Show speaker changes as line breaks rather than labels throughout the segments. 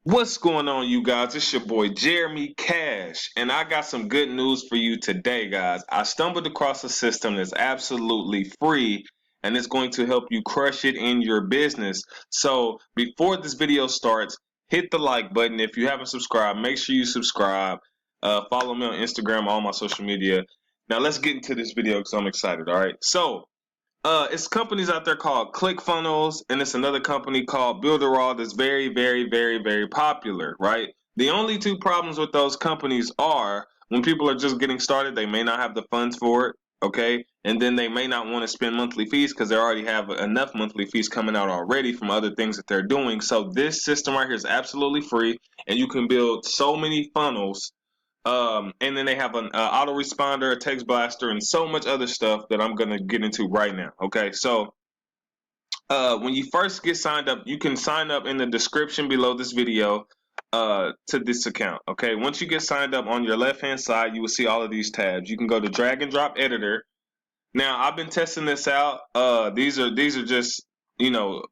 What's going on, you guys? It's your boy Jeremy Cash, and I got some good news for you today, guys. I stumbled across a system that's absolutely free and it's going to help you crush it in your business. So, before this video starts, hit the like button. If you haven't subscribed, make sure you subscribe. Follow me on Instagram, all my social media. Now, let's get into this video because I'm excited, all right? So, it's companies out there called ClickFunnels, and it's another company called Builderall that's very popular, right? The only two problems with those companies are when people are just getting started, they may not have the funds for it, okay? And then they may not want to spend monthly fees because they already have enough monthly fees coming out already from other things that they're doing. So this system right here is absolutely free, and you can build so many funnels and then they have an autoresponder, a text blaster, and so much other stuff that I'm gonna get into right now. Okay, so when you first get signed up, you can sign up in the description below this video to this account. Okay, once you get signed up, on your left hand side, you will see all of these tabs. You can go to drag and drop editor. Now I've been testing this out. These are just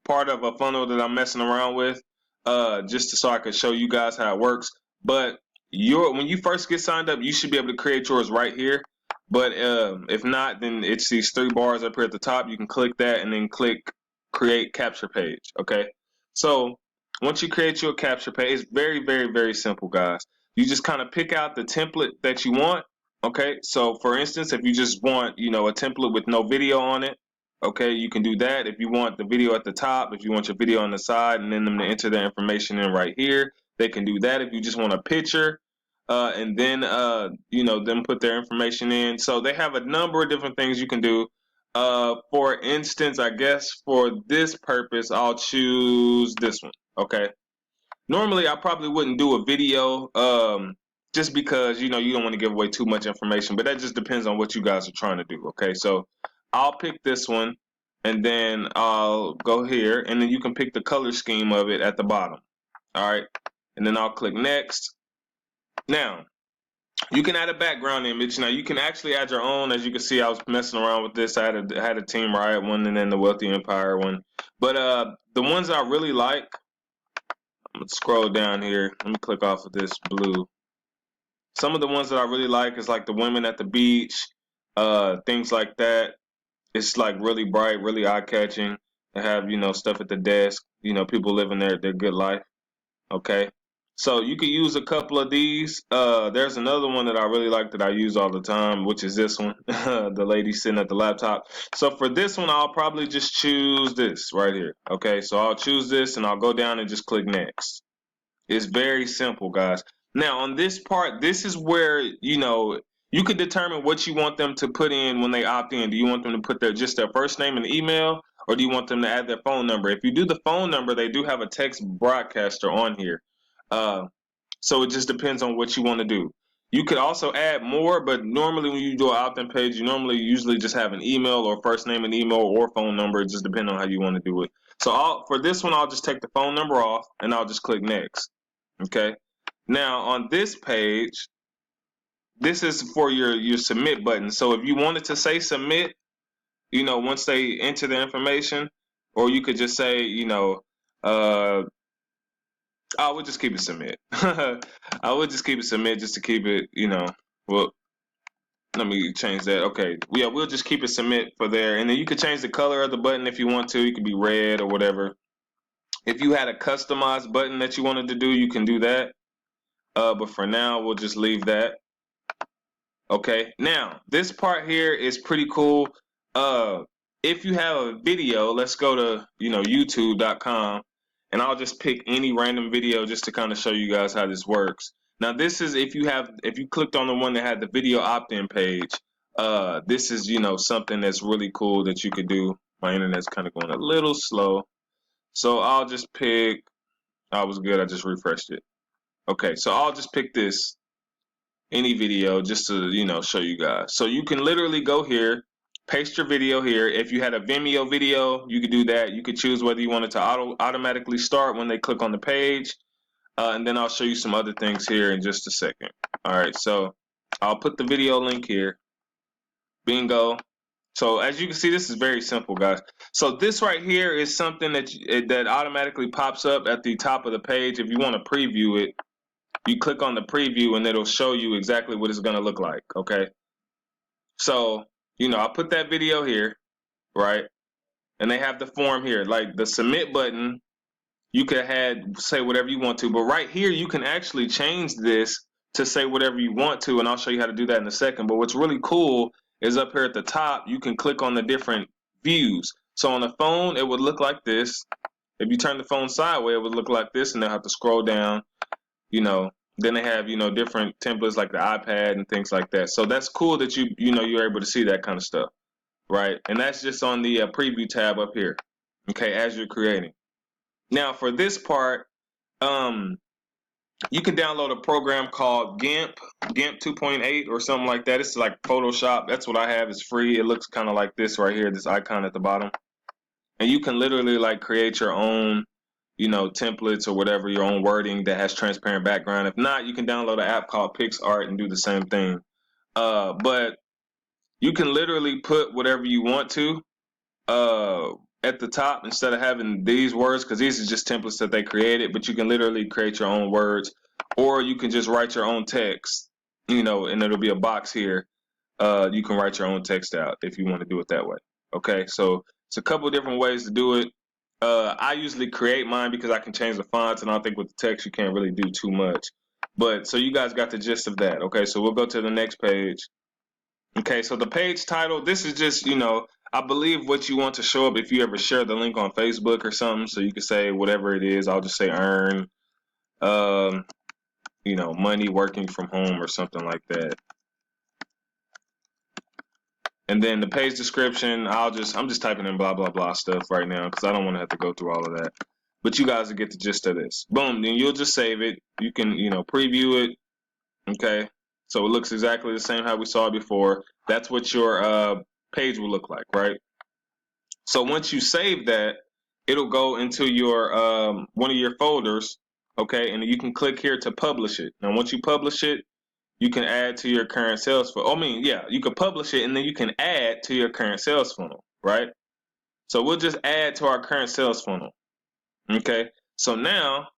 part of a funnel that I'm messing around with, so I could show you guys how it works. But when you first get signed up, you should be able to create yours right here. But if not, then it's these three bars up here at the top. You can click that and then click create capture page. Okay, so once you create your capture page, it's very simple, guys. You just kind of pick out the template that you want. Okay, so for instance, if you just want, a template with no video on it, okay, you can do that. If you want the video at the top, if you want your video on the side, and then them to enter their information in right here, they can do that. If you just want a picture, and then them put their information in. So they have a number of different things you can do. For instance, I guess for this purpose, I'll choose this one. Okay. Normally, I probably wouldn't do a video, just because you don't want to give away too much information, but that just depends on what you guys are trying to do. Okay, so I'll pick this one, and then I'll go here, and then you can pick the color scheme of it at the bottom. All right, and then I'll click next. Now you can add a background image. Now you can actually add your own. As you can see, I was messing around with this. I had a Team Riot one, and then the Wealthy Empire one. But the ones I really like, I'm gonna scroll down here. Let me click off of this blue. Some of the ones that I really like is like the women at the beach, things like that. It's like really bright, really eye catching. They have stuff at the desk. People living their good life. Okay, so you could use a couple of these. There's another one that I really like that I use all the time, which is this one. The lady sitting at the laptop. So for this one, I'll probably just choose this right here. Okay, so I'll choose this and I'll go down and just click next. It's very simple, guys. Now, on this part, this is where, you can determine what you want them to put in when they opt in. Do you want them to put just their first name and email, or do you want them to add their phone number? If you do the phone number, they do have a text broadcaster on here. So it just depends on what you want to do. You could also add more, but normally when you do an opt-in page, you usually just have an email or first name and email or phone number. It just depends on how you want to do it. So for this one, I'll just take the phone number off and I'll just click next. Okay. Now on this page, this is for your submit button. So if you wanted to say submit, once they enter the information, or you could just say, I would just keep it submit. I would just keep it submit just to keep it, well, let me change that. Okay. Yeah, we'll just keep it submit for there. And then you could change the color of the button if you want to. It could be red or whatever. If you had a customized button that you wanted to do, you can do that. But for now, we'll just leave that. Okay. Now, this part here is pretty cool. If you have a video, let's go to, youtube.com, and I'll just pick any random video just to kind of show you guys how this works. Now, this is if you clicked on the one that had the video opt-in page, this is, something that's really cool that you could do. My internet's kind of going a little slow. So I'll just pick, I was good. I just refreshed it. Okay. So I'll just pick this, any video, just to show you guys. So you can literally go here, paste your video here. If you had a Vimeo video, you could do that. You could choose whether you want it to automatically start when they click on the page, and then I'll show you some other things here in just a second. All right, so I'll put the video link here. Bingo. So as you can see, this is very simple, guys. So this right here is something that automatically pops up at the top of the page. If you want to preview it, you click on the preview and it'll show you exactly what it's going to look like. Okay. So, I put that video here, right? And they have the form here, like the submit button. You could say whatever you want to, but right here you can actually change this to say whatever you want to, and I'll show you how to do that in a second. But what's really cool is up here at the top, you can click on the different views. So on the phone, it would look like this. If you turn the phone sideways, it would look like this, and they'll have to scroll down, Then they have, different templates like the iPad and things like that. So that's cool that you're able to see that kind of stuff, right? And that's just on the preview tab up here, okay, as you're creating. Now for this part, you can download a program called GIMP 2.8 or something like that. It's like Photoshop. That's what I have. It's free. It looks kind of like this right here, this icon at the bottom. And you can literally like create your own, templates or whatever, your own wording that has transparent background. If not, you can download an app called PixArt and do the same thing. But you can literally put whatever you want to at the top instead of having these words, because these are just templates that they created, but you can literally create your own words, or you can just write your own text, and it'll be a box here. You can write your own text out if you want to do it that way. Okay, so it's a couple different ways to do it. I usually create mine because I can change the fonts, and I think with the text you can't really do too much. But so you guys got the gist of that. Okay, so we'll go to the next page. Okay, so the page title, this is just, I believe what you want to show up if you ever share the link on Facebook or something. So you can say whatever it is. I'll just say earn, money working from home or something like that. And then the page description, I'm just typing in blah, blah, blah stuff right now because I don't want to have to go through all of that. But you guys will get the gist of this. Boom, then you'll just save it. You can, preview it. Okay, so it looks exactly the same how we saw it before. That's what your page will look like, right? So once you save that, it'll go into your one of your folders, okay? And you can click here to publish it. Now, once you publish it, you can add to your current sales funnel. You can publish it and then you can add to your current sales funnel, right? So we'll just add to our current sales funnel, okay? So now,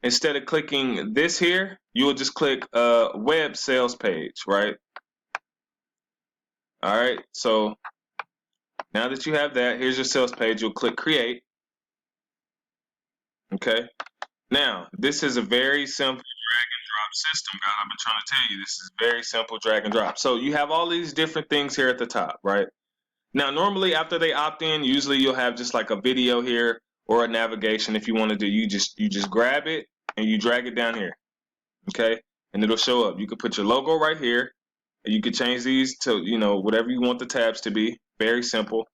instead of clicking this here, you will just click web sales page, right? All right, so now that you have that, here's your sales page. You'll click create, okay? Now, this is a very simple drag and drop system, guys. I've been trying to tell you, this is very simple drag and drop. So you have all these different things here at the top, right? Now, normally after they opt in, usually you'll have just like a video here or a navigation. If you want to do, you just grab it and you drag it down here, okay? And it'll show up. You can put your logo right here. And you can change these to, whatever you want the tabs to be. Very simple.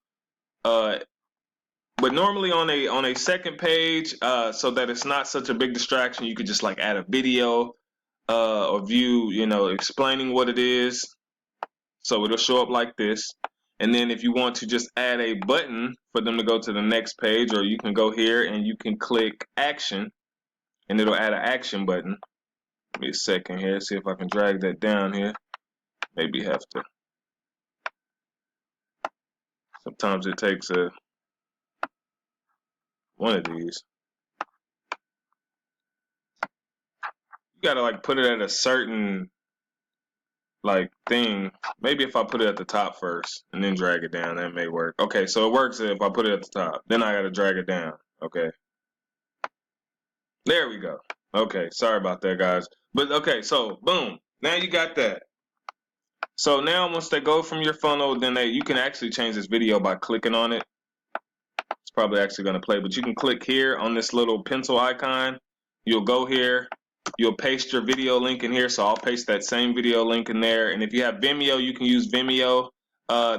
But normally on a second page, so that it's not such a big distraction, you could just like add a video or view, explaining what it is. So it'll show up like this. And then if you want to just add a button for them to go to the next page, or you can go here and you can click action and it'll add an action button. Give me a second here, see if I can drag that down here. Maybe have to. Sometimes it takes one of these. You gotta like put it at a certain like thing. Maybe if I put it at the top first and then drag it down, that may work. Okay, so it works if I put it at the top. Then I gotta drag it down. Okay. There we go. Okay, sorry about that, guys. But okay, so boom. Now you got that. So now once they go from your funnel, then you can actually change this video by clicking on it. It's probably actually gonna play, but you can click here on this little pencil icon. You'll go here. You'll paste your video link in here, so I'll paste that same video link in there. And if you have Vimeo, you can use Vimeo.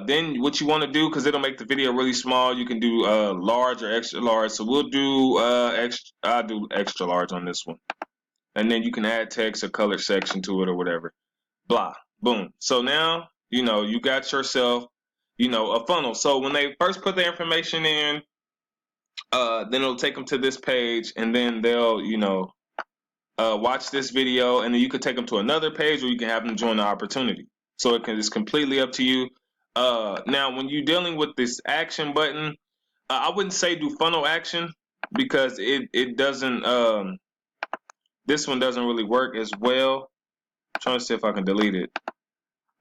Then what you want to do, because it'll make the video really small, you can do large or extra large. So we'll do I'll do extra large on this one. And then you can add text or color section to it or whatever. Blah, boom. So now, you got yourself, a funnel. So when they first put the information in, then it'll take them to this page, and then they'll, watch this video, and then you could take them to another page, or you can have them join the opportunity. So it's completely up to you. Now, when you're dealing with this action button, I wouldn't say do funnel action because it doesn't. This one doesn't really work as well. I'm trying to see if I can delete it.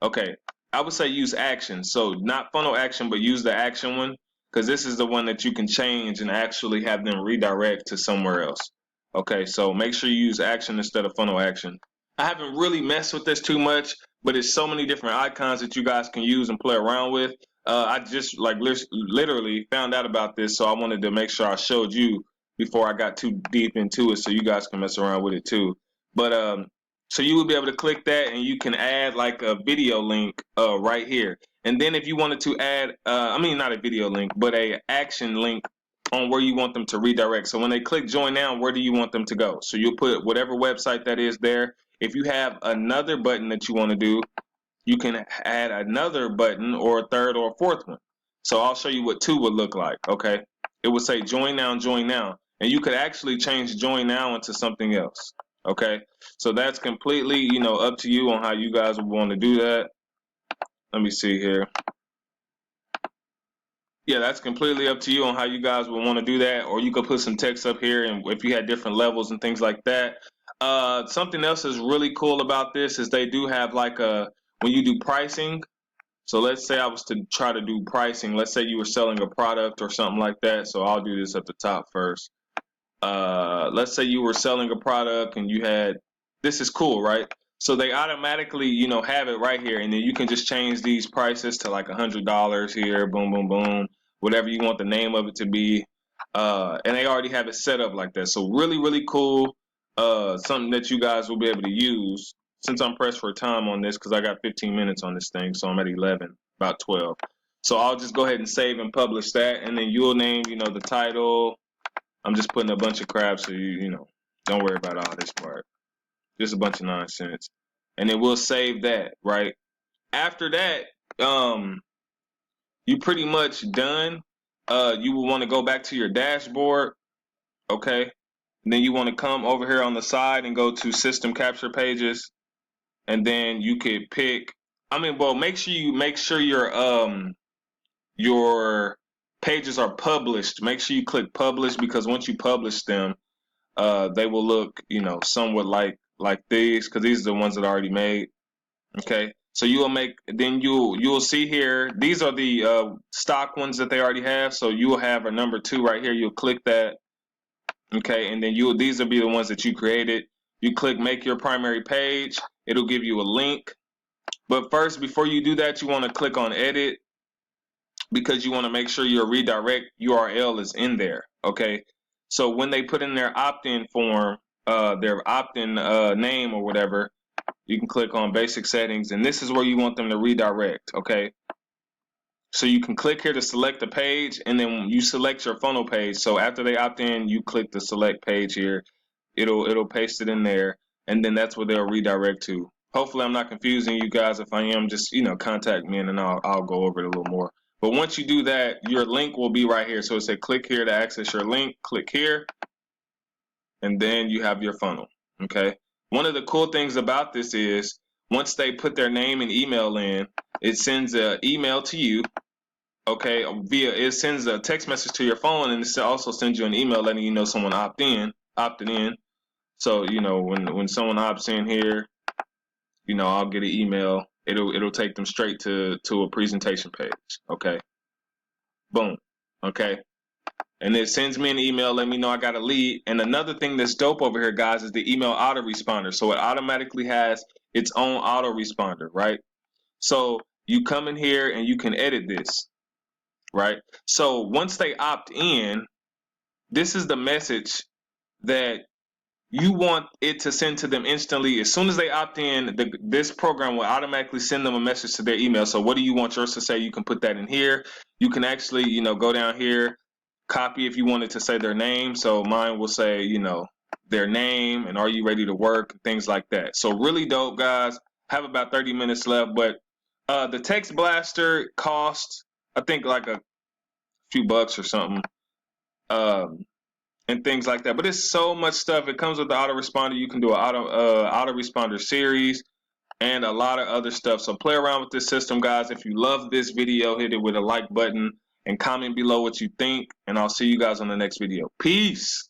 Okay, I would say use action. So not funnel action, but use the action one because this is the one that you can change and actually have them redirect to somewhere else. Okay, so make sure you use action instead of funnel action. I haven't really messed with this too much, but it's so many different icons that you guys can use and play around with. I just like literally found out about this, so I wanted to make sure I showed you before I got too deep into it, so you guys can mess around with it too. But so you will be able to click that, and you can add like a video link right here. And then if you wanted to add, I mean not a video link, but a action link on where you want them to redirect. So when they click join now, where do you want them to go? So you'll put whatever website that is there. If you have another button that you want to do, you can add another button or a third or a fourth one. So I'll show you what two would look like. Okay, it would say join now, and you could actually change join now into something else. Okay, so that's completely up to you on how you guys would want to do that. Let me see here. Yeah, that's completely up to you on how you guys would want to do that, or you could put some text up here, and if you had different levels and things like that. Something else is really cool about this is they do have like a when you do pricing. So let's say I was to try to do pricing. Let's say you were selling a product or something like that. So I'll do this at the top first. Let's say you were selling a product and you had, this is cool, right? So they automatically, have it right here, and then you can just change these prices to like $100 here, boom, boom, boom, whatever you want the name of it to be. And they already have it set up like that. So really, really cool. Something that you guys will be able to use. Since I'm pressed for time on this, because I got 15 minutes on this thing, so I'm at 11, about 12. So I'll just go ahead and save and publish that, and then you'll name, the title. I'm just putting a bunch of crap, so don't worry about all this part. Just a bunch of nonsense, and then we'll save that. Right after that, you pretty much done. You will want to go back to your dashboard, okay? And then you want to come over here on the side and go to System Capture Pages, and then you could pick. I mean, well, make sure your pages are published. Make sure you click Publish because once you publish them, they will look, somewhat like these because these are the ones that are already made. Okay, so you will make then you'll see here these are the stock ones that they already have. So you will have a number 2 right here. You'll click that. Okay, and then these will be the ones that you created. You click make your primary page. It'll give you a link. But first, before you do that, you want to click on edit because you want to make sure your redirect URL is in there. Okay, so when they put in their opt-in form, their opt-in name or whatever, you can click on basic settings, and this is where you want them to redirect. Okay, so you can click here to select the page, and then you select your funnel page. So after they opt in, you click the select page here. It'll paste it in there, and then that's where they'll redirect to. Hopefully, I'm not confusing you guys. If I am, just contact me, and then I'll go over it a little more. But once you do that, your link will be right here. So it says click here to access your link. Click here, and then you have your funnel. Okay. One of the cool things about this is once they put their name and email in, it sends an email to you. Okay, it sends a text message to your phone, and it also sends you an email letting you know someone opted in. So when someone opts in here, I'll get an email. It'll take them straight to a presentation page. Okay, boom. Okay, and it sends me an email letting me know I got a lead. And another thing that's dope over here, guys, is the email autoresponder. So it automatically has its own autoresponder, right? So you come in here and you can edit this. Right? So once they opt in, this is the message that you want it to send to them instantly. As soon as they opt in, this program will automatically send them a message to their email. So what do you want yours to say? You can put that in here. You can actually, go down here, copy if you wanted to say their name. So mine will say, their name and are you ready to work, things like that. So really dope, guys. Have about 30 minutes left, but the text blaster costs, I think, like a few bucks or something, and things like that. But it's so much stuff. It comes with the autoresponder. You can do an autoresponder series. and a lot of other stuff. So play around with this system, guys. If you love this video, hit it with a like button and comment below what you think. And I'll see you guys on the next video. Peace.